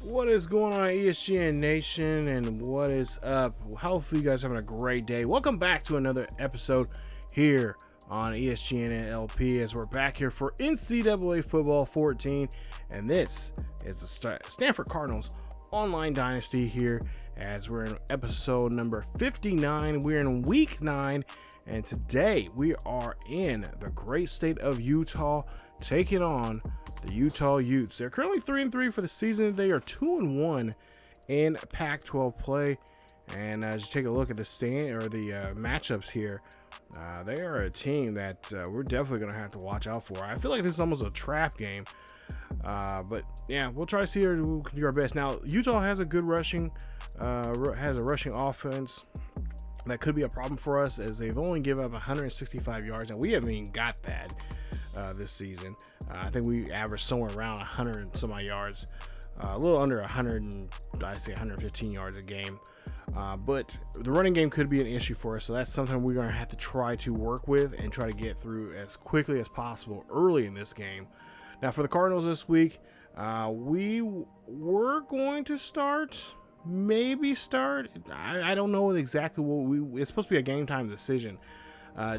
What is going on, ESGN Nation, and what is up? Hopefully you guys are having a great day. Welcome back to another episode here on ESGNet LP, as we're back here for NCAA Football 14, and this is the Stanford Cardinals online dynasty here, as we're in episode number 59. We're in week 9, and today we are in the great state of Utah, taking on the Utah Utes. They're currently 3-3 for the season. They are 2-1 in Pac-12 play. And just take a look at the matchups here. They are a team that we're definitely going to have to watch out for. I feel like this is almost a trap game. But yeah, we'll try to see who can do our best. Now, Utah has a good rushing offense. That could be a problem for us, as they've only given up 165 yards, and we haven't even got that this season. I think we averaged somewhere around 100 and some odd yards, a little under 100, and I'd say 115 yards a game. But the running game could be an issue for us, so that's something we're going to have to try to work with and try to get through as quickly as possible early in this game. Now, for the Cardinals this week, we were going to start. I don't know exactly what it's supposed to be a game time decision.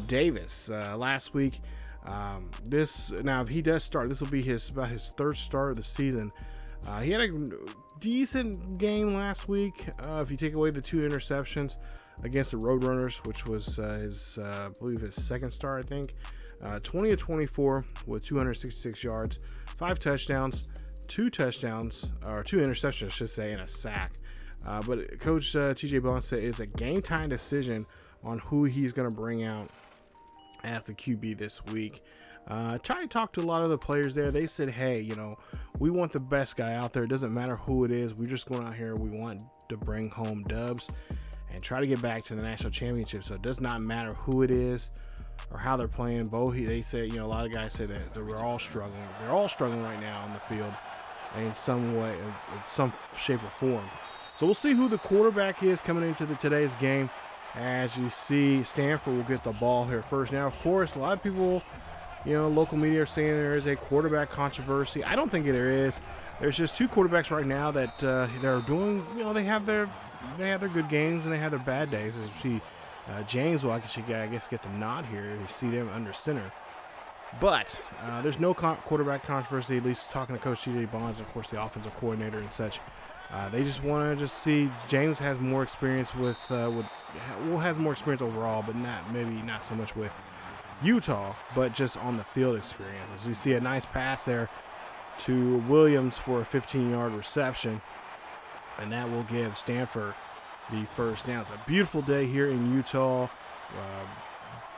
Davis last week. Now if he does start, this will be about his third start of the season. He had a decent game last week. If you take away the 2 interceptions against the Roadrunners, which was I believe his second start, I think. 20 of 24 with 266 yards, 5 touchdowns, 2 interceptions, I should say, and a sack. But Coach TJ Bonds said it's a game time decision on who he's going to bring out as the QB this week. Try to talk to a lot of the players there. They said, hey, we want the best guy out there. It doesn't matter who it is. We're just going out here. We want to bring home dubs and try to get back to the national championship. So it does not matter who it is or how they're playing. They said, a lot of guys said that we're all struggling. They're all struggling right now on the field in some way, in some shape or form. So we'll see who the quarterback is coming into today's game. As you see, Stanford will get the ball here first. Now, of course, a lot of people, local media are saying there is a quarterback controversy. I don't think there is. There's just 2 quarterbacks right now that they're doing, they have their good games and they have their bad days. As you see, James will, I guess, get the nod here. You see them under center. But there's no quarterback controversy, at least talking to Coach TJ Bonds, of course, the offensive coordinator and such. They just want to see James has more experience has more experience overall, but maybe not so much with Utah, but just on the field experience. As we see a nice pass there to Williams for a 15-yard reception, and that will give Stanford the first down. It's a beautiful day here in Utah.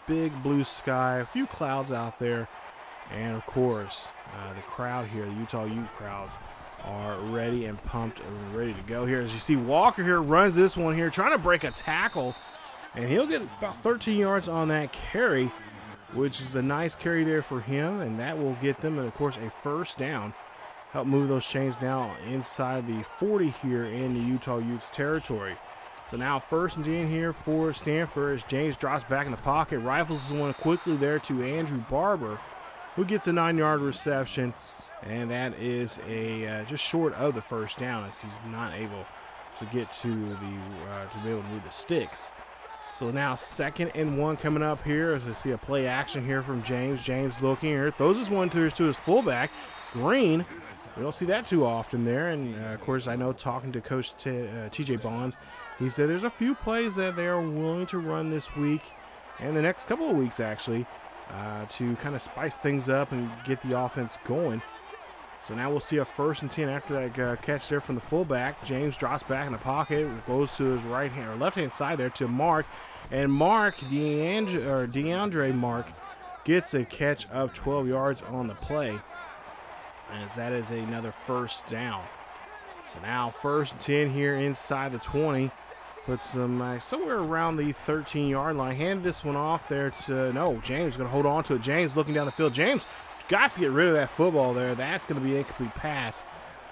Big blue sky, a few clouds out there, and of course the crowd here, the Utah Ute crowds, are ready and pumped and ready to go here. As you see, Walker here runs this one here, trying to break a tackle, and he'll get about 13 yards on that carry, which is a nice carry there for him, and that will get them, and of course, a first down. Help move those chains now inside the 40 here in the Utah Utes territory. So now 1st and 10 here for Stanford as James drops back in the pocket, rifles one quickly there to Andrew Barber, who gets a 9-yard reception. And that is just short of the first down, as he's not able to get to be able to move the sticks. So now 2nd and 1 coming up here, as I see a play action here from James. James looking here, throws this one to his fullback, Green. We don't see that too often there. And of course, I know talking to Coach TJ Bonds, he said there's a few plays that they are willing to run this week and the next couple of weeks actually to kind of spice things up and get the offense going. So now we'll see a 1st and 10 after that catch there from the fullback. James drops back in the pocket, goes to his left-hand side there to Mark. And DeAndre Mark gets a catch of 12 yards on the play, as that is another first down. So now 1st and 10 here inside the 20. Puts them somewhere around the 13-yard line. Hand this one off there to, James going to hold on to it. James looking down the field. James got to get rid of that football there. That's going to be an incomplete pass.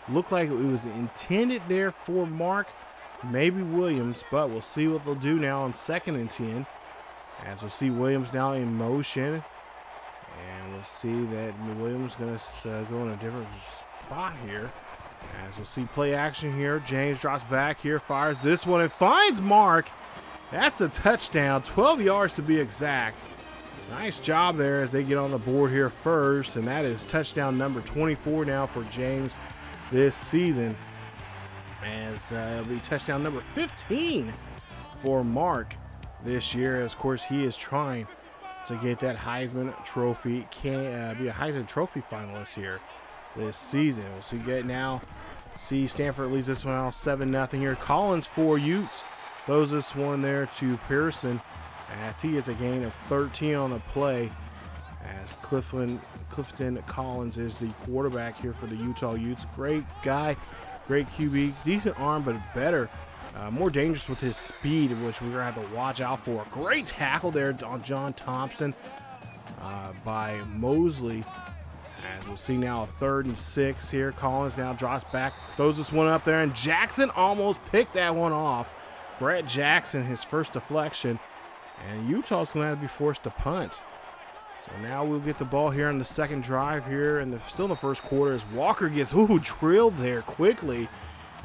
Looked like it was intended there for Mark, maybe Williams, but we'll see what they'll do now on 2nd and 10. As we'll see Williams now in motion. And we'll see that Williams going to go in a different spot here. As we'll see play action here, James drops back here, fires this one, and finds Mark. That's a touchdown, 12 yards to be exact. Nice job there as they get on the board here first, and that is touchdown number 24 now for James this season. As it'll be touchdown number 15 for Mark this year. As, of course, he is trying to get that Heisman Trophy, can be a Heisman Trophy finalist here this season. We'll see Stanford leads this one out 7-0 here. Collins for Utes throws this one there to Pearson as he gets a gain of 13 on the play. As Clifton Collins is the quarterback here for the Utah Utes. Great guy, great QB, decent arm, but better, more dangerous with his speed, which we're going to have to watch out for. Great tackle there on John Thompson by Mosley. As we'll see now a 3rd and 6 here. Collins now drops back, throws this one up there, and Jackson almost picked that one off. Brett Jackson, his first deflection, and Utah's going to have to be forced to punt. So now we'll get the ball here in the second drive here, and still in the first quarter as Walker gets drilled there quickly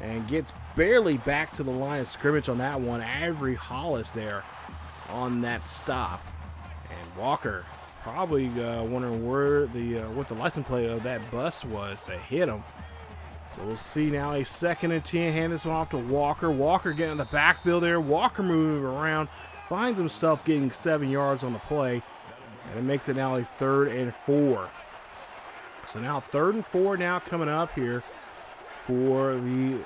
and gets barely back to the line of scrimmage on that one. Avery Hollis there on that stop, and Walker probably wondering where what the license plate of that bus was that hit him. So we'll see now a 2nd and 10. Hand this one off to Walker. Walker getting in the backfield there. Walker moving around, finds himself getting 7 yards on the play, and it makes it now a 3rd and 4. So now 3rd and 4 now coming up here for the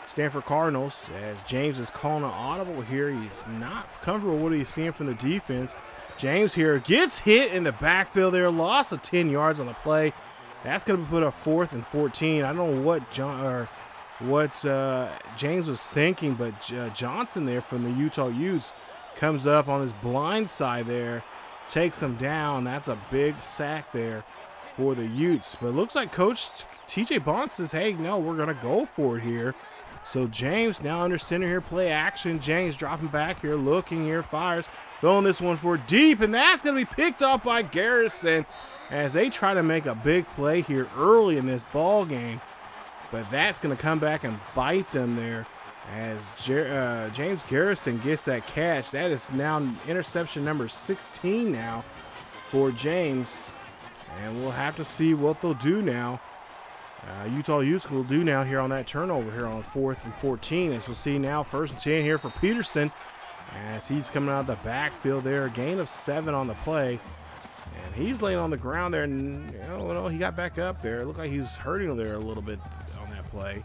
Stanford Cardinals as James is calling an audible here. He's not comfortable with what he's seeing from the defense. James here gets hit in the backfield there, loss of 10 yards on the play. That's going to put a 4th and 14. I don't know what James was thinking, but Johnson there from the Utah Utes comes up on his blind side there, takes him down. That's a big sack there for the Utes. But it looks like Coach TJ Bond says, hey, no, we're going to go for it here. So James now under center here, play action. James dropping back here, looking here, fires, throwing this one for deep, and that's going to be picked off by Garrison as they try to make a big play here early in this ball game. But that's going to come back and bite them there as James Garrison gets that catch. That is now interception number 16 now for James. And we'll have to see what they'll do now. Utah Utes will do now here on that turnover here on 4th and 14. As we'll see now 1st and 10 here for Peterson as he's coming out of the backfield there. A gain of 7 on the play. And he's laying on the ground there, and he got back up there. It looked like he was hurting there a little bit on that play.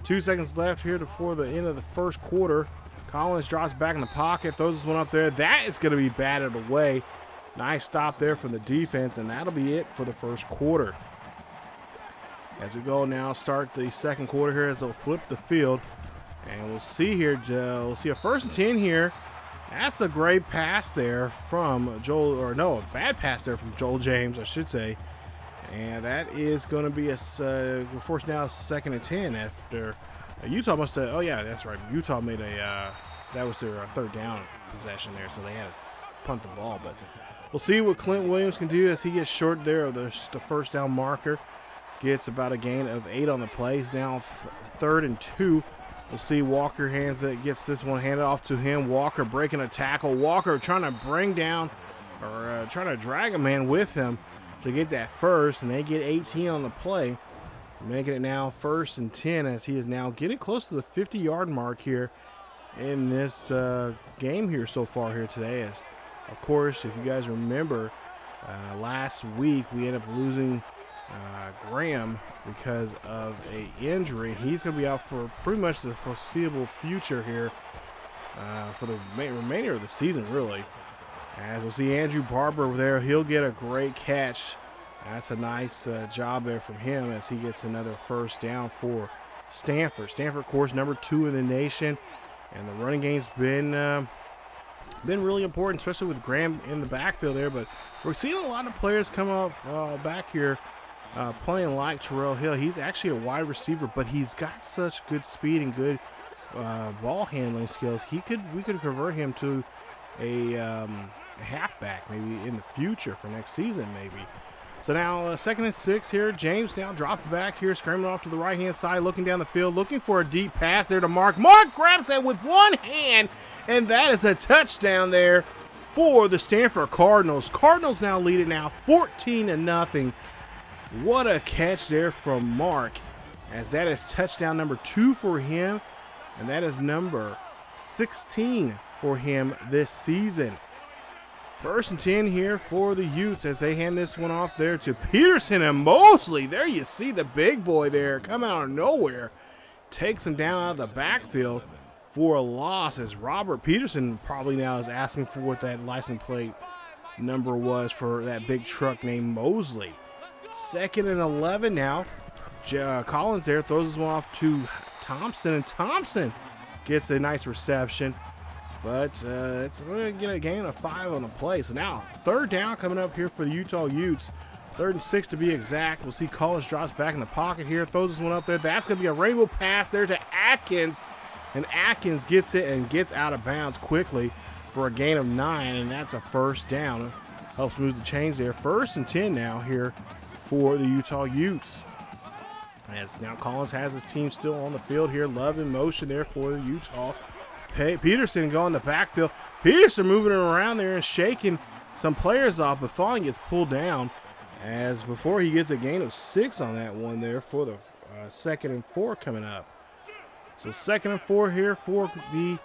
2 seconds left here before the end of the first quarter. Collins drops back in the pocket, throws this one up there. That is going to be batted away. Nice stop there from the defense, and that'll be it for the first quarter. As we go now, start the second quarter here as they'll flip the field. And we'll see here, we'll see a 1st and 10 here. That's a great pass there from a bad pass there from Joel James, I should say. And that is going to be we're forced now 2nd and 10 after Utah must have, oh yeah, that's right. Utah made that was their 3rd down possession there, so they had to punt the ball. But we'll see what Clint Williams can do as he gets short there of the 1st down marker. Gets about a gain of 8 on the play. He's now 3rd and 2. We'll see Walker gets this one handed off to him. Walker breaking a tackle. Walker trying to bring down or trying to drag a man with him to get that first, and they get 18 on the play, making it now 1st and 10 as he is now getting close to the 50-yard mark here in this game here so far here today. As, of course, if you guys remember, last week we ended up losing Graham because of an injury. He's going to be out for pretty much the foreseeable future here for the remainder of the season, really. As we'll see Andrew Barber there, he'll get a great catch. That's a nice job there from him as he gets another 1st down for Stanford. Stanford, of course, number 2 in the nation, and the running game's been really important, especially with Graham in the backfield there. But we're seeing a lot of players come up back here playing like Terrell Hill. He's actually a wide receiver, but he's got such good speed and good ball handling skills. We could convert him to a halfback maybe in the future for next season maybe. So now 2nd and 6 here. James now drops back here, scrambling off to the right-hand side, looking down the field, looking for a deep pass there to Mark. Mark grabs that with one hand, and that is a touchdown there for the Stanford Cardinals. Cardinals now lead it now 14-0. What a catch there from Mark, as that is touchdown number 2 for him, and that is number 16 for him this season. 1st and 10 here for the Utes as they hand this one off there to Peterson and Mosley. There you see the big boy there come out of nowhere. Takes him down out of the backfield for a loss, as Robert Peterson probably now is asking for what that license plate number was for that big truck named Mosley. 2nd and 11 now. Collins there throws this one off to Thompson, and Thompson gets a nice reception. But it's going to get a gain of 5 on the play. So now 3rd down coming up here for the Utah Utes. 3rd and 6 to be exact. We'll see Collins drops back in the pocket here. Throws this one up there. That's going to be a rainbow pass there to Atkins. And Atkins gets it and gets out of bounds quickly for a gain of 9. And that's a 1st down. Helps move the chains there. 1st and 10 now here for the Utah Utes. As now Collins has his team still on the field here. Love in motion there for the Utah. Peterson going the backfield. Peterson moving around there and shaking some players off, but finally gets pulled down as before he gets a gain of 6 on that one there for the 2nd and 4 coming up. So 2nd and 4 here for the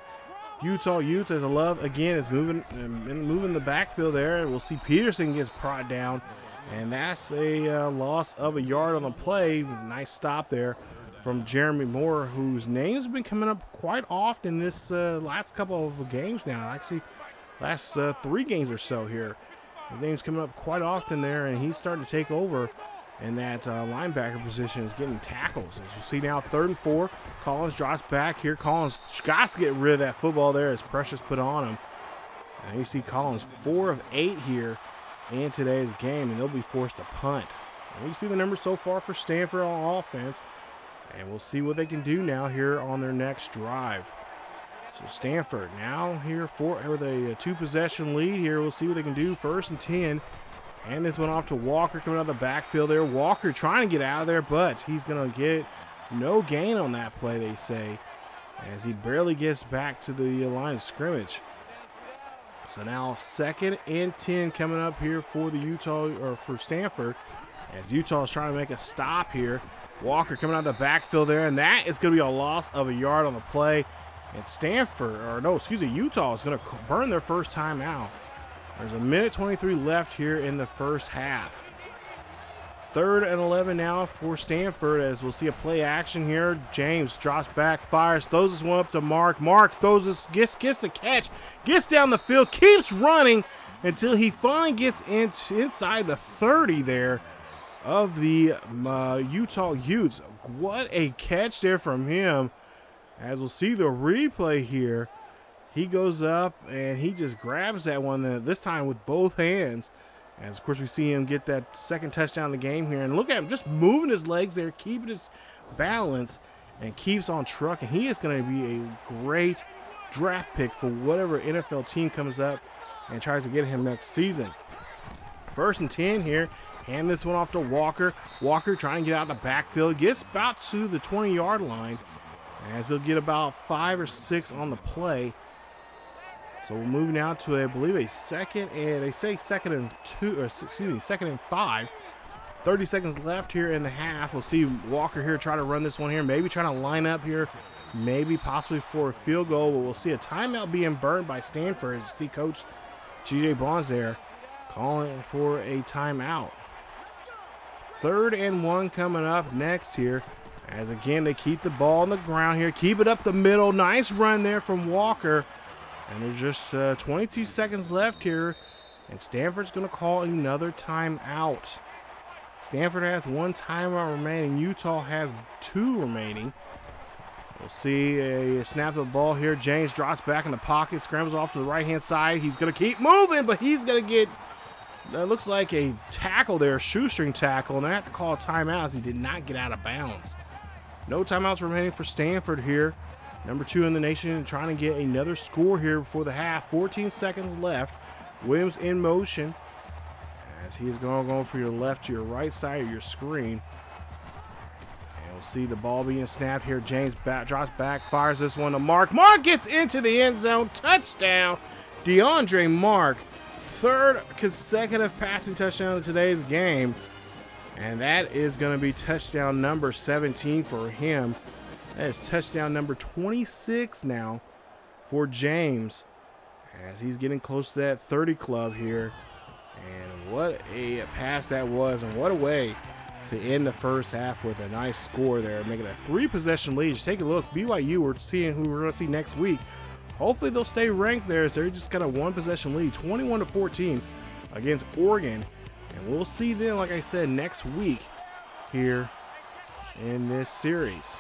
Utah Utes, as Love again is moving the backfield there. And we'll see Peterson gets prodded down, and that's a loss of a yard on the play. Nice stop there from Jeremy Moore, whose name's been coming up quite often this last couple of games now. Actually, last 3 games or so here. His name's coming up quite often there, and he's starting to take over in that linebacker position, is getting tackles. As you see now, 3rd and 4. Collins drops back here. Collins got to get rid of that football there as Precious put on him. And you see Collins 4 of 8 here in today's game, and they'll be forced to punt. And you see the numbers so far for Stanford on offense. And we'll see what they can do now here on their next drive. So Stanford now here with a 2-possession lead here. We'll see what they can do. 1st and 10. And this went off to Walker coming out of the backfield there. Walker trying to get out of there, but he's going to get no gain on that play, they say, as he barely gets back to the line of scrimmage. So now 2nd and 10 coming up here for for Stanford, as Utah is trying to make a stop here. Walker coming out of the backfield there, and that is going to be a loss of a yard on the play. And Utah is going to burn their first time out. There's 1:23 left here in the first half. 3rd and 11 now for Stanford, as we'll see a play action here. James drops back, fires, throws this one up to Mark. Mark throws this, gets the catch, gets down the field, keeps running until he finally gets inside the 30 there of the Utah Utes. What a catch there from him. As we'll see the replay here, he goes up and he just grabs that one, this time with both hands. As of course we see him get that 2nd touchdown of the game here, and look at him just moving his legs there, keeping his balance, and keeps on trucking. He is going to be a great draft pick for whatever NFL team comes up and tries to get him next season. 1st and 10 here. Hand this one off to Walker. Walker trying to get out of the backfield. Gets about to the 20-yard line, as he'll get about 5 or 6 on the play. So we're moving out to, I believe, a 2nd and, they say 2nd and 2, or excuse me, 2nd and 5. 30 seconds left here in the half. We'll see Walker here try to run this one here. Maybe trying to line up here, maybe possibly for a field goal. But we'll see a timeout being burned by Stanford. As you see Coach G.J. Bonds there calling for a timeout. 3rd and 1 coming up next here, as again they keep the ball on the ground here, keep it up the middle. Nice run there from Walker, and there's just 22 seconds left here, and Stanford's going to call another timeout. Stanford has 1 timeout remaining. Utah has 2 remaining. We'll see a snap of the ball here. James drops back in the pocket, scrambles off to the right-hand side. He's going to keep moving, but he's going to get, that looks like a tackle there, a shoestring tackle, and I have to call a timeout as he did not get out of bounds. No timeouts remaining for Stanford here. Number 2 in the nation, trying to get another score here before the half. 14 seconds left. Williams in motion. as he's going to go for your left to your right side of your screen. And we'll see the ball being snapped here. James drops back, fires this one to Mark. Mark gets into the end zone. Touchdown, DeAndre Mark. Third consecutive passing touchdown of today's game. And that is going to be touchdown number 17 for him. That is touchdown number 26 now for James, as he's getting close to that 30 club here. And what a pass that was, and what a way to end the first half with a nice score there, making a 3-possession lead. Just take a look. BYU, we're seeing who we're going to see next week. Hopefully they'll stay ranked there, so they just got a 1-possession lead, 21-14 against Oregon. And we'll see them, like I said, next week here in this series.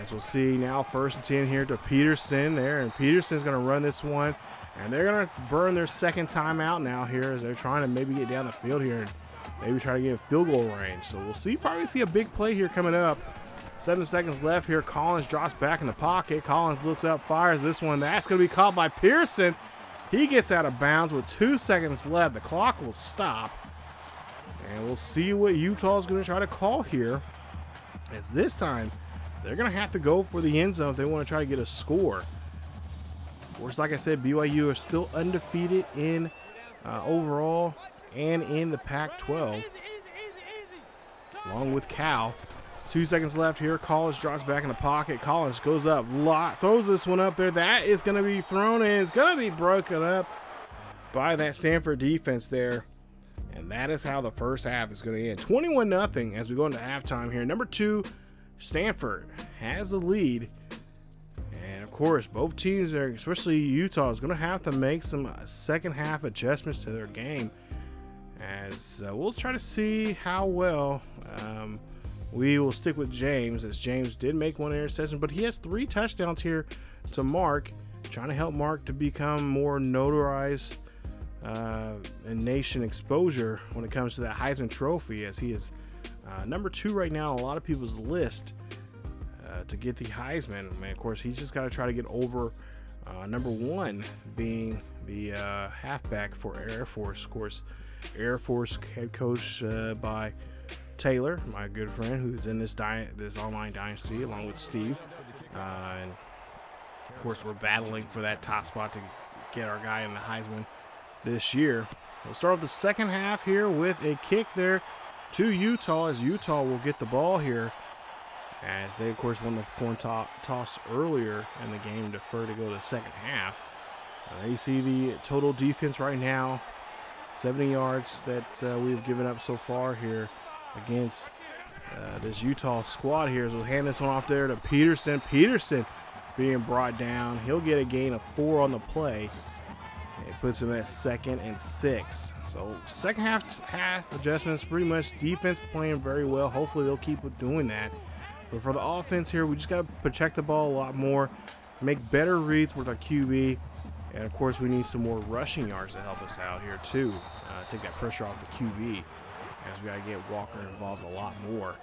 As we'll see now, 1st and 10 here to Peterson there, and Peterson's going to run this one, and they're going to burn their second timeout now here as they're trying to maybe get down the field here and maybe try to get a field goal range. So we'll see, probably see a big play here coming up. 7 seconds left here. Collins drops back in the pocket. Collins looks up, fires this one. That's going to be caught by Pearson. He gets out of bounds with 2 seconds left. The clock will stop, and we'll see what Utah is going to try to call here. As this time, they're going to have to go for the end zone if they want to try to get a score. Of course, like I said, BYU are still undefeated in overall and in the Pac-12, along with Cal. 2 seconds left here. Collins drops back in the pocket. Collins goes up, throws this one up there. That is going to be thrown in. It's going to be broken up by that Stanford defense there. And that is how the first half is going to end. 21-0 as we go into halftime here. Number 2, Stanford has the lead. And of course, both teams are, especially Utah, is going to have to make some second half adjustments to their game. As we'll try to see how well we will stick with James, as James did make 1 interception, but he has 3 touchdowns here to Mark, trying to help Mark to become more notarized and nation exposure when it comes to that Heisman Trophy, as he is number 2 right now on a lot of people's list to get the Heisman. I mean, of course, he's just got to try to get over number 1 being the halfback for Air Force. Of course, Air Force head coach by Taylor, my good friend, who's in this online dynasty along with Steve. And of course, we're battling for that top spot to get our guy in the Heisman this year. We'll start off the second half here with a kick there to Utah, as Utah will get the ball here, as they, of course, won the coin toss earlier in the game, defer to go to the second half. You see the total defense right now, 70 yards that we've given up so far here against this Utah squad here. So we'll hand this one off there to Peterson. Peterson being brought down. He'll get a gain of 4 on the play. It puts him at 2nd and 6. So second half adjustments, pretty much defense playing very well. Hopefully they'll keep doing that. But for the offense here, we just got to protect the ball a lot more, make better reads with our QB. And of course, we need some more rushing yards to help us out here too. Take that pressure off the QB, as we got to get Walker involved a lot more.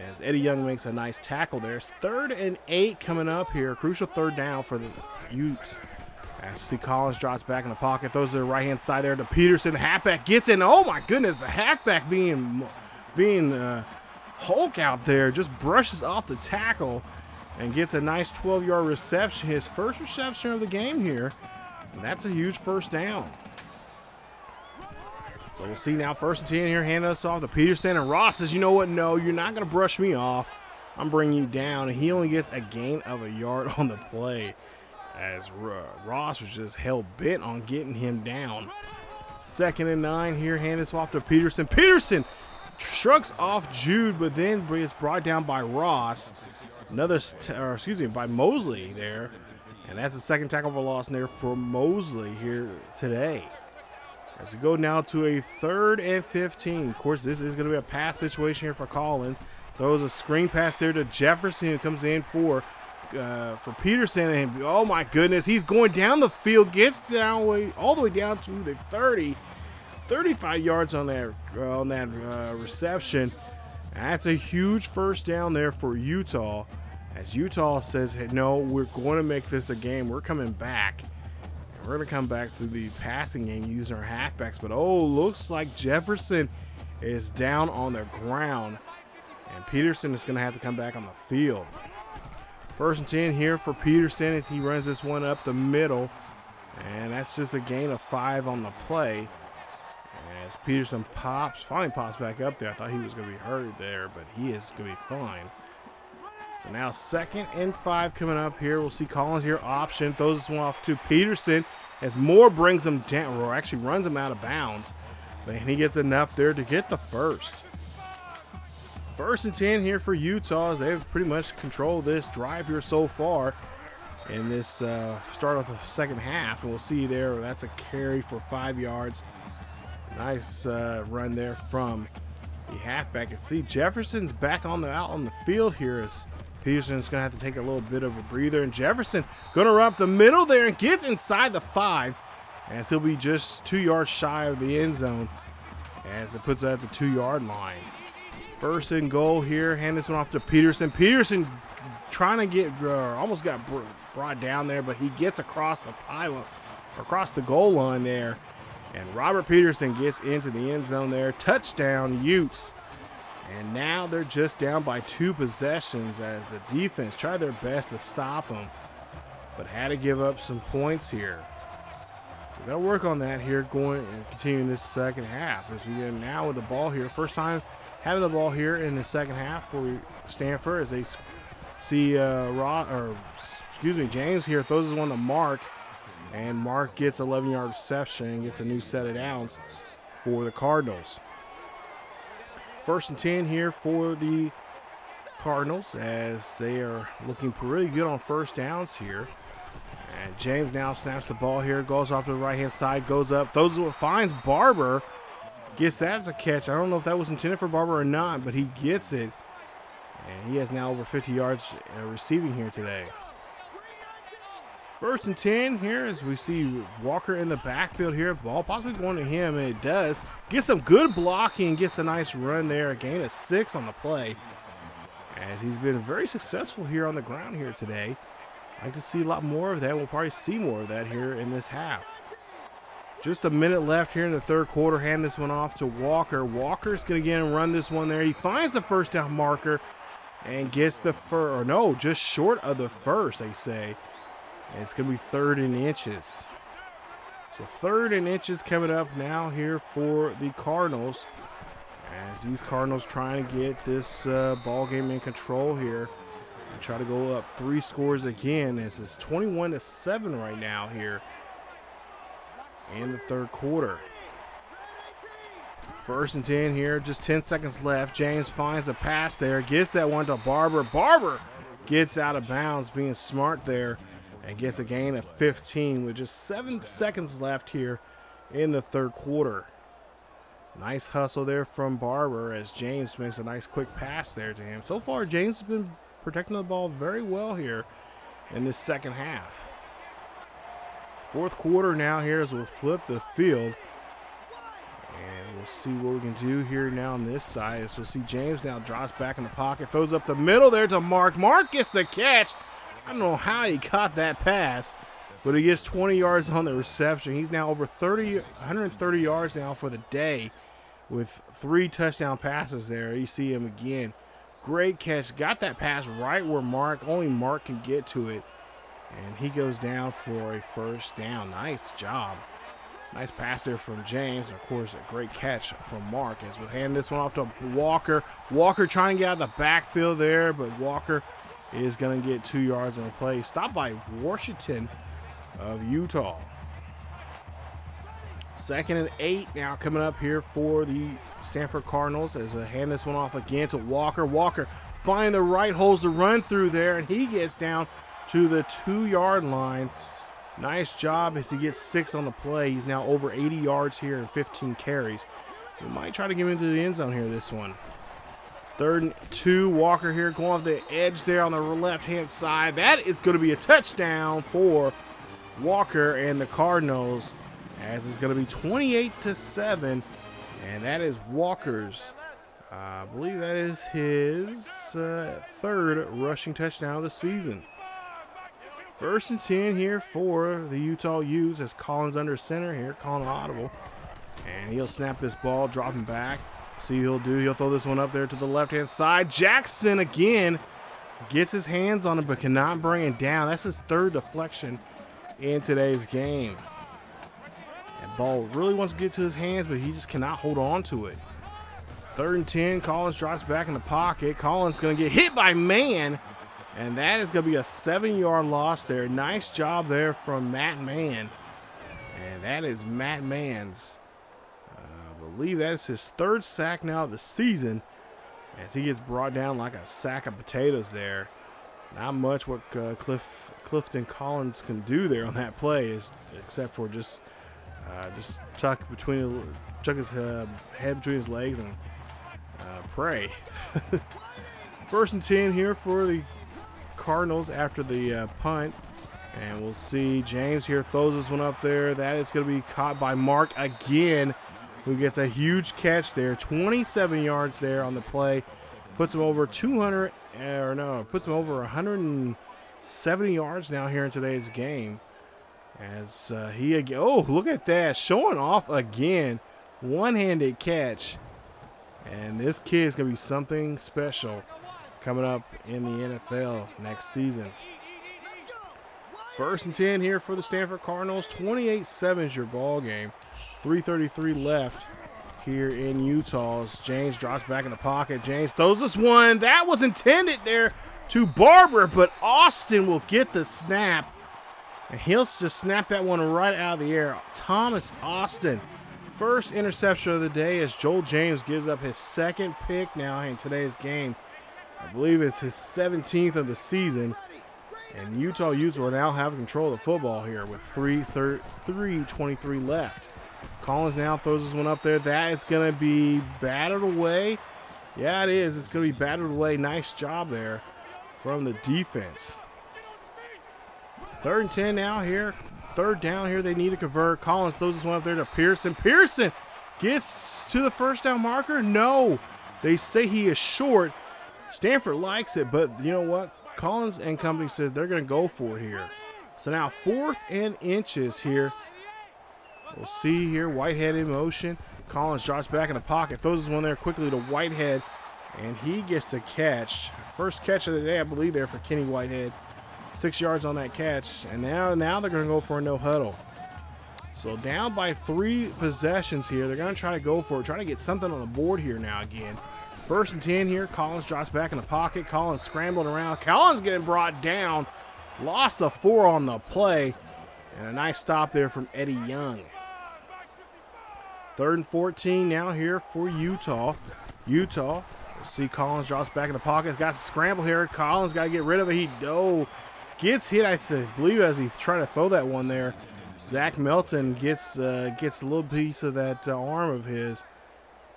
As Eddie Young makes a nice tackle there. It's 3rd and 8 coming up here. Crucial 3rd down for the Utes. As see Collins drops back in the pocket, throws to the right-hand side there to Peterson. Halfback gets in. Oh my goodness, the halfback being Hulk out there, just brushes off the tackle and gets a nice 12-yard reception. His first reception of the game here. And that's a huge first down. So we'll see now, 1st and 10 here, hand us off to Peterson, and Ross says, you know what, no, you're not going to brush me off. I'm bringing you down, and he only gets a gain of a yard on the play, as Ross was just hell-bent on getting him down. 2nd and 9 here, hand this off to Peterson. Peterson shrugs off Jude, but then is brought down by Ross. By Mosley there. And that's the second tackle for loss there for Mosley here today. As we go now to a 3rd and 15. Of course, this is going to be a pass situation here for Collins. Throws a screen pass there to Jefferson, who comes in for Peterson. And oh my goodness, he's going down the field, gets down all the way down to the 30. 35 yards on that reception. And that's a huge first down there for Utah. As Utah says, hey, no, we're going to make this a game. We're coming back. We're going to come back to the passing game using our halfbacks, but oh, looks like Jefferson is down on the ground, and Peterson is going to have to come back on the field. 1st and 10 here for Peterson as he runs this one up the middle, and that's just a gain of 5 on the play. As Peterson finally pops back up there. I thought he was going to be hurt there, but he is going to be fine. So now 2nd and 5 coming up here. We'll see Collins here option. Throws this one off to Peterson as Moore brings him down, or actually runs him out of bounds. But he gets enough there to get the first. 1st and 10 here for Utah as they've pretty much controlled this drive here so far in this start of the second half. And we'll see there, that's a carry for 5 yards. Nice run there from the halfback. And see Jefferson's back out on the field here as Peterson's going to have to take a little bit of a breather. And Jefferson going to run up the middle there and gets inside the 5 as he'll be just 2 yards shy of the end zone as it puts it at the 2-yard line. 1st and goal here. Hand this one off to Peterson. Peterson trying to get, almost got brought down there, but he gets across the pylon, across the goal line there. And Robert Peterson gets into the end zone there. Touchdown, Utes. And now they're just down by 2 possessions as the defense tried their best to stop them, but had to give up some points here. So we got to work on that here going and continuing this second half as we get now with the ball here. First time having the ball here in the second half for Stanford as they see James here throws this one to Mark, and Mark gets 11-yard reception and gets a new set of downs for the Cardinals. 1st and 10 here for the Cardinals as they are looking pretty good on first downs here. And James now snaps the ball here, goes off to the right-hand side, goes up, throws it, finds Barber. Gets that as a catch. I don't know if that was intended for Barber or not, but he gets it. And he has now over 50 yards receiving here today. 1st and 10 here as we see Walker in the backfield here. Ball possibly going to him, and it does. Gets some good blocking, gets a nice run there. A gain of 6 on the play as he's been very successful here on the ground here today. I'd like to see a lot more of that. We'll probably see more of that here in this half. Just a minute left here in the 3rd quarter. Hand this one off to Walker. Walker's going to get and run this one there. He finds the first down marker and gets the first, or no, just short of the first, they say. And it's going to be 3rd and inches. So 3rd and inches coming up now here for the Cardinals as these Cardinals trying to get this ball game in control here and try to go up 3 scores again. This is 21-7 right now here in the 3rd quarter. 1st and 10 here, just 10 seconds left. James finds a pass there, gets that one to Barber. Barber gets out of bounds, being smart there, and gets a gain of 15 with just 7 seconds left here in the 3rd quarter. Nice hustle there from Barber as James makes a nice quick pass there to him. So far, James has been protecting the ball very well here in this second half. 4th quarter now here as we'll flip the field. And we'll see what we can do here now on this side. As we'll see James now drops back in the pocket, throws up the middle there to Mark. Mark gets the catch. I don't know how he caught that pass, but he gets 20 yards on the reception. He's now over 130 yards now for the day with 3 touchdown passes there. You see him again. Great catch. Got that pass right where only Mark can get to it. And he goes down for a first down. Nice job. Nice pass there from James. Of course, a great catch from Mark as we'll hand this one off to Walker. Walker trying to get out of the backfield there, but Walker is going to get 2 yards on the play. Stopped by Washington of Utah. 2nd and 8 now coming up here for the Stanford Cardinals as we hand this one off again to Walker. Walker finding the right holes to run through there, and he gets down to the 2-yard line. Nice job as he gets 6 on the play. He's now over 80 yards here and 15 carries. We might try to get him into the end zone here this one. 3rd and 2, Walker here going off the edge there on the left-hand side. That is going to be a touchdown for Walker and the Cardinals as it's going to be 28-7, and that is Walker's, I believe that is his 3rd rushing touchdown of the season. First and 10 here for the Utah Utes as Collins under center here, calling audible. And he'll snap this ball, drop him back. See what he'll do. He'll throw this one up there to the left-hand side. Jackson again gets his hands on it but cannot bring it down. That's his third deflection in today's game. That ball really wants to get to his hands, but he just cannot hold on to it. 3rd and 10. Collins drops back in the pocket. Collins going to get hit by man. And that is going to be a 7-yard loss there. Nice job there from Matt Mann. And that is Matt Mann's. I believe that is his 3rd sack now of the season. As he gets brought down like a sack of potatoes there. Not much what Clifton Collins can do there on that play, except for just tuck his head between his legs and pray. 1st and 10 here for the Cardinals after the punt. And we'll see James here throws this one up there. That is going to be caught by Mark again, who gets a huge catch there. 27 yards there on the play. Puts him over 170 yards now here in today's game. As look at that, showing off again. One-handed catch. And this kid is going to be something special coming up in the NFL next season. 1st and 10 here for the Stanford Cardinals. 28-7 is your ball game. 3:33 left here in Utah. As James drops back in the pocket. James throws this one. That was intended there to Barber, but Austin will get the snap. And he'll just snap that one right out of the air. Thomas Austin. First interception of the day as Joel James gives up his 2nd pick now in today's game. I believe it's his 17th of the season. And Utah Utes will now have control of the football here with 3:23 left. Collins now throws this one up there. That is going to be batted away. Yeah, it is. It's going to be batted away. Nice job there from the defense. 3rd and 10 now here. 3rd down here. They need to convert. Collins throws this one up there to Pearson. Pearson gets to the 1st down marker. No. They say he is short. Stanford likes it, but you know what? Collins and company says they're going to go for it here. So now 4th and inches here. We'll see here. Whitehead in motion. Collins drops back in the pocket. Throws this one there quickly to Whitehead. And he gets the catch. First catch of the day, I believe, there for Kenny Whitehead. 6 yards on that catch. And now they're going to go for a no huddle. So down by 3 possessions here. They're going to try to go for it. Try to get something on the board here now again. 1st and 10 here. Collins drops back in the pocket. Collins scrambling around. Collins getting brought down. Lost a 4 on the play. And a nice stop there from Eddie Young. 3rd and 14 now here for Utah. We'll see Collins drops back in the pocket. Got to scramble here. Collins got to get rid of it. He gets hit, I believe, as he tried to throw that one there. Zach Melton gets a little piece of that arm of his.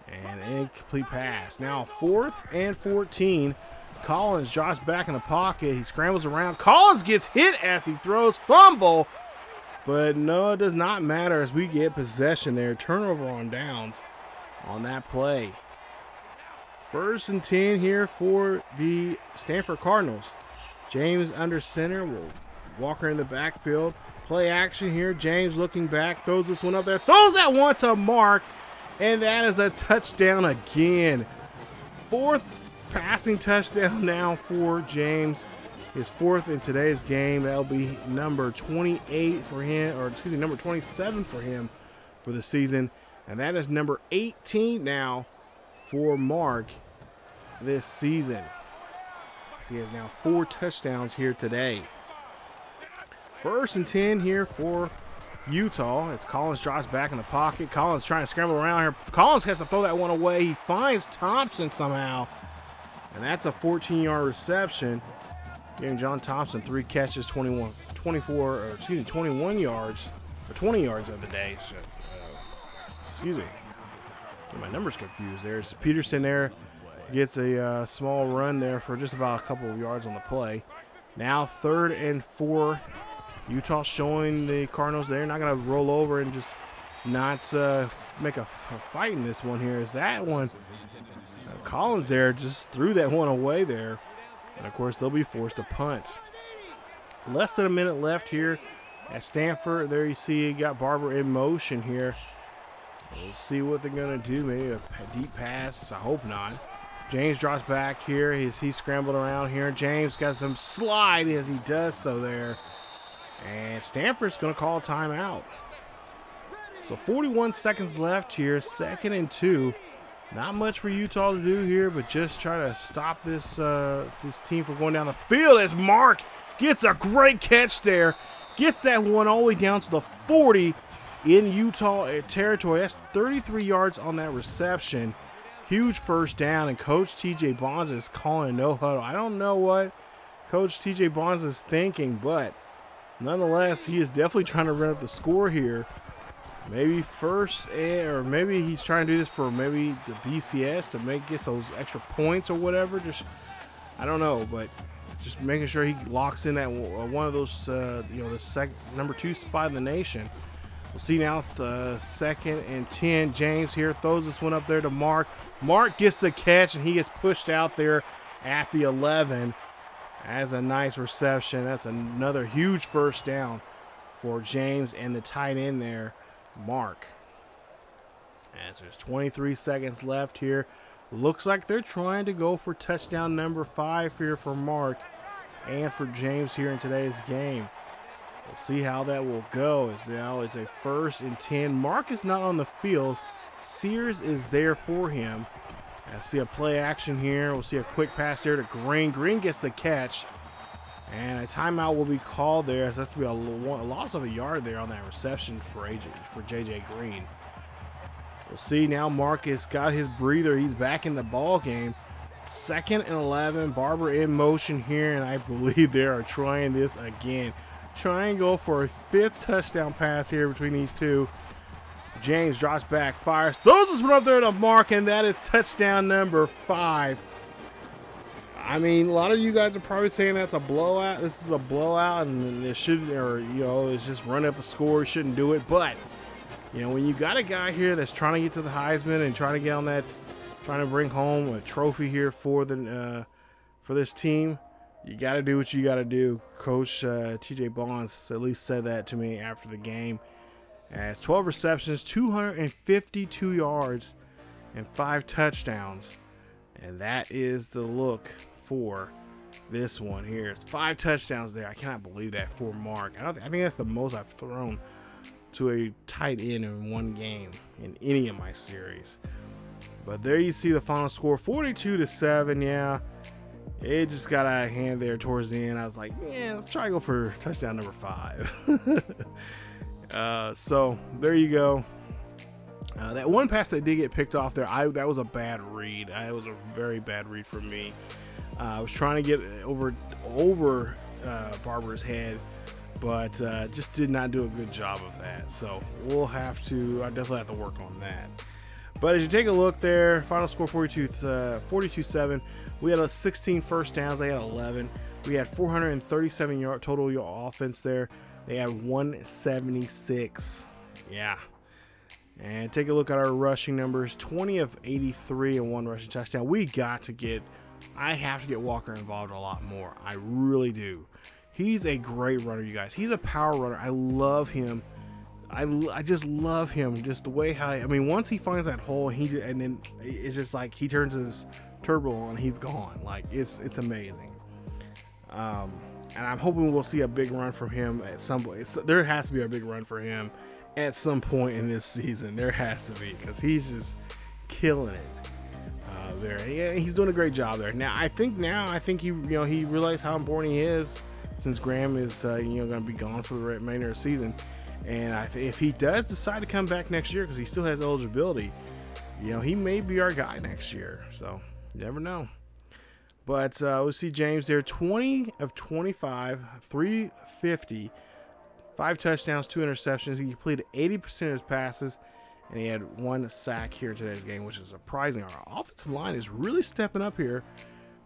And an incomplete pass. Now 4th and 14. Collins drops back in the pocket. He scrambles around. Collins gets hit as he throws. Fumble. But no, it does not matter as we get possession there. Turnover on downs on that play. 1st and 10 here for the Stanford Cardinals. James under center. Walker in the backfield. Play action here. James looking back. Throws this one up there. Throws that one to Mark. And that is a touchdown again. 4th passing touchdown now for James. His 4th in today's game. That'll be number 28 for him, or excuse me, number 27 for him for the season. And that is number 18 now for Mark this season. So he has now 4 touchdowns here today. 1st and 10 here for Utah. As Collins drops back in the pocket. Collins trying to scramble around here. Collins has to throw that one away. He finds Thompson somehow. And that's a 14-yard reception. Giving John Thompson 3 catches, 21 yards, or 20 yards of the day. So, excuse me. Get my numbers confused. There's Peterson there. Gets a small run there for just about a couple of yards on the play. Now 3rd and 4. Utah showing the Cardinals they're not going to roll over and just not make a fight in this one here. Is that one? Collins there just threw that one away there. And, of course, they'll be forced to punt. less than a minute left here at Stanford. There you see you got Barber in motion here. We'll see what they're going to do. Maybe a deep pass. I hope not. James drops back here. He's scrambled around here. James got some slide as he does so there. And Stanford's going to call a timeout. So 41 seconds left here. 2nd and 2. Not much for Utah to do here, but just try to stop this this team from going down the field as Mark gets a great catch there. Gets that one all the way down to the 40 in Utah territory. That's 33 yards on that reception. Huge first down, and Coach TJ Bonds is calling a no huddle. I don't know what Coach TJ Bonds is thinking, but nonetheless, he is definitely trying to run up the score here. Maybe first, or maybe he's trying to do this for maybe the BCS to get those extra points or whatever. Just, I don't know, but just making sure he locks in that one of those, the number 2 spot in the nation. We'll see now, 2nd and 10. James here throws this one up there to Mark. Mark gets the catch, and he gets pushed out there at the 11. As a nice reception. That's another huge first down for James and the tight end there, Mark. As there's 23 seconds left here. Looks like they're trying to go for touchdown number 5 here for Mark and for James here in today's game. We'll see how that will go. As now it's a 1st and 10. Mark is not on the field. Sears is there for him. I see a play action here. We'll see a quick pass there to Green. Green gets the catch. And a timeout will be called there. As that's to be a loss of a yard there on that reception for JJ Green. We'll see now Mark has got his breather. He's back in the ball game. 2nd and 11. Barber in motion here. And I believe they are trying this again. Try and go for a 5th touchdown pass here between these two. James drops back, fires, throws this one up there to Mark, and that is touchdown number 5. I mean, a lot of you guys are probably saying that's a blowout. This is a blowout, and it shouldn't, or it's just run up a score. You shouldn't do it. But when you got a guy here that's trying to get to the Heisman and trying to get on that, trying to bring home a trophy here for this team. You got to do what you got to do. Coach TJ Bonds at least said that to me after the game. As 12 receptions, 252 yards, and 5 touchdowns. And that is the look for this one here. It's 5 touchdowns there. I cannot believe that for Mark. I think that's the most I've thrown to a tight end in one game in any of my series. But there you see the final score, 42-7. Yeah. It just got out of hand there towards the end. I was like, yeah, let's try to go for touchdown number 5. So there you go. That one pass that did get picked off there, that was a bad read. It was a very bad read for me. I was trying to get over Barber's head, but just did not do a good job of that. So I definitely have to work on that. But as you take a look there, final score 42-7. We had 16 first downs. They had 11. We had 437 yard total offense there. They had 176. Yeah. And take a look at our rushing numbers. 20 of 83 and 1 rushing touchdown. I have to get Walker involved a lot more. I really do. He's a great runner, you guys. He's a power runner. I love him. I just love him. Just the way once he finds that hole, and then it's just like he turns his turbo on, he's gone. Like it's amazing. And I'm hoping we'll see a big run from him at some point. There has to be a big run for him at some point in this season. There has to be, because he's just killing it there. Yeah, he's doing a great job there. I think he he realized how important he is, since Graham is going to be gone for the remainder of the season. And if he does decide to come back next year, because he still has eligibility, he may be our guy next year. So you never know. But we'll see James there, 20 of 25, 350, 5 touchdowns, 2 interceptions. He completed 80% of his passes, and he had 1 sack here in today's game, which is surprising. Our offensive line is really stepping up here.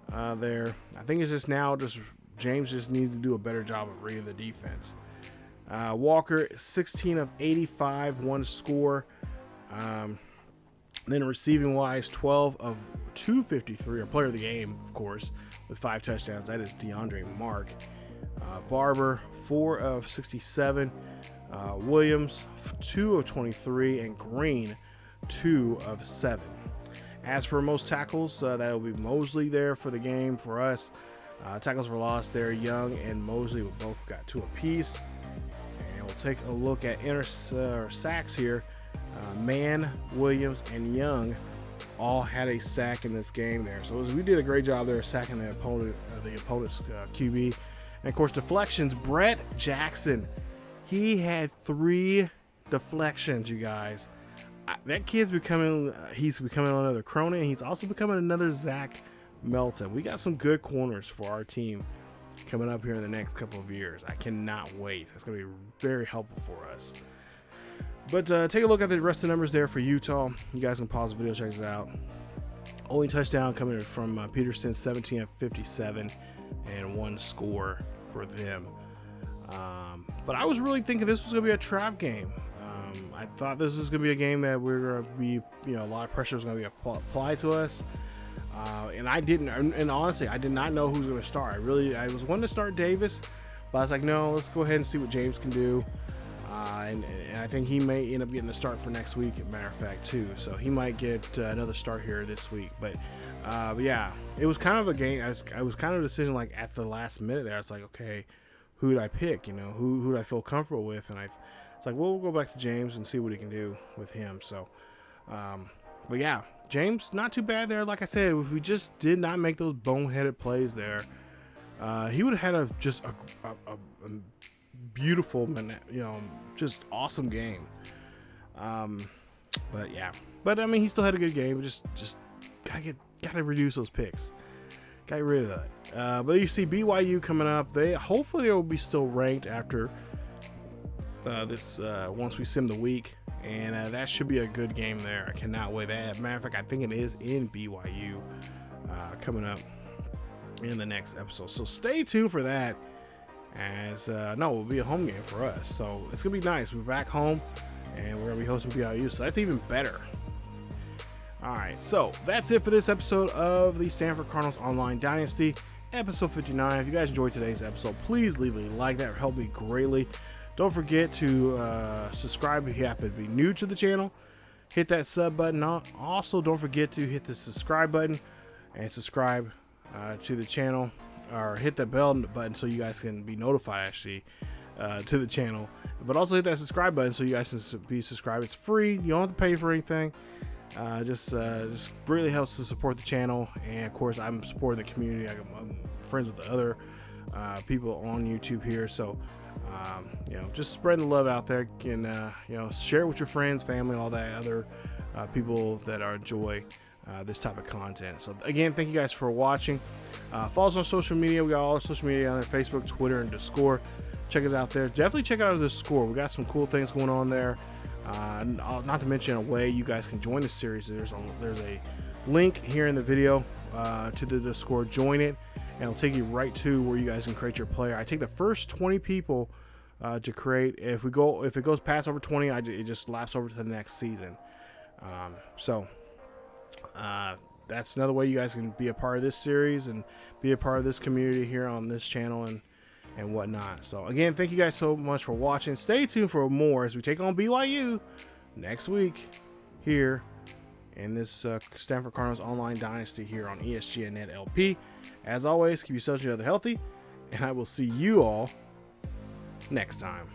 There, I think it's just James just needs to do a better job of reading the defense. Walker, 16 of 85, 1 score. Then receiving wise, 12 of 253, our player of the game, of course, with 5 touchdowns. That is DeAndre Mark. Barber, 4 of 67. Williams, 2 of 23. And Green, 2 of 7. As for most tackles, that'll be Mosley there for the game for us. Tackles for loss there, Young and Mosley both got 2 apiece. And we'll take a look at sacks here. Mann, Williams, and Young all had a sack in this game there. So we did a great job there sacking the opponent's QB. And of course, deflections. Brett Jackson, he had 3 deflections, you guys. That kid's becoming another Cronin. He's also becoming another Zach Melton. We got some good corners for our team coming up here in the next couple of years. I cannot wait. That's going to be very helpful for us. But take a look at the rest of the numbers there for Utah. You guys can pause the video, check this out. Only touchdown coming from Peterson, 17 of 57, and 1 score for them. But I was really thinking this was going to be a trap game. I thought this was going to be a game that we're going to be, a lot of pressure was going to be applied to us. And I didn't, and honestly, I did not know who was going to start. I was wanting to start Davis, but I was like, no, let's go ahead and see what James can do. And I think he may end up getting a start for next week, as a matter of fact, too. So he might get another start here this week. But yeah, it was kind of a game. I was kind of a decision like at the last minute there. I was like, okay, who do I pick? Who do I feel comfortable with? And it's like, well, we'll go back to James and see what he can do with him. So, but yeah, James, not too bad there. Like I said, if we just did not make those boneheaded plays there, he would have had just a beautiful, just awesome game. But yeah, I mean, he still had a good game. Just gotta reduce those picks. Got rid of that. But you see BYU coming up. Hopefully they will be still ranked after this once we sim the week, and that should be a good game there. I cannot wait. Matter of fact, I think it is in BYU coming up in the next episode. So stay tuned for that. As it will be a home game for us, so it's gonna be nice. We're back home and we're gonna be hosting BYU, so that's even better. All right, so that's it for this episode of the Stanford Cardinals Online Dynasty, episode 59. If you guys enjoyed today's episode, please leave a like. That would help me greatly. Don't forget to subscribe if you happen to be new to the channel. Hit that sub button. Also, don't forget to hit the subscribe button and subscribe to the channel, or hit that bell button so you guys can be notified actually to the channel. But also hit that subscribe button so you guys can be subscribed. It's free. You don't have to pay for anything. Just really helps to support the channel. And of course, I'm supporting the community. I'm friends with the other people on YouTube here. So just spreading the love out there, and share it with your friends, family, and all that other people that enjoy this type of content. So again, thank you guys for watching. Follow us on social media. We got all our social media on there: Facebook, Twitter, and Discord. Check us out there. Definitely check out the Discord. We got some cool things going on there. Not to mention a way you guys can join the series. There's a link here in the video to the Discord. Join it, and it'll take you right to where you guys can create your player. I take the first 20 people to create. If it goes past over 20, it just laps over to the next season. That's another way you guys can be a part of this series and be a part of this community here on this channel and whatnot. So again, thank you guys so much for watching. Stay tuned for more as we take on BYU next week here in this Stanford Cardinals Online Dynasty here on ESGNet LP. As always, keep yourselves and each other healthy, and I will see you all next time.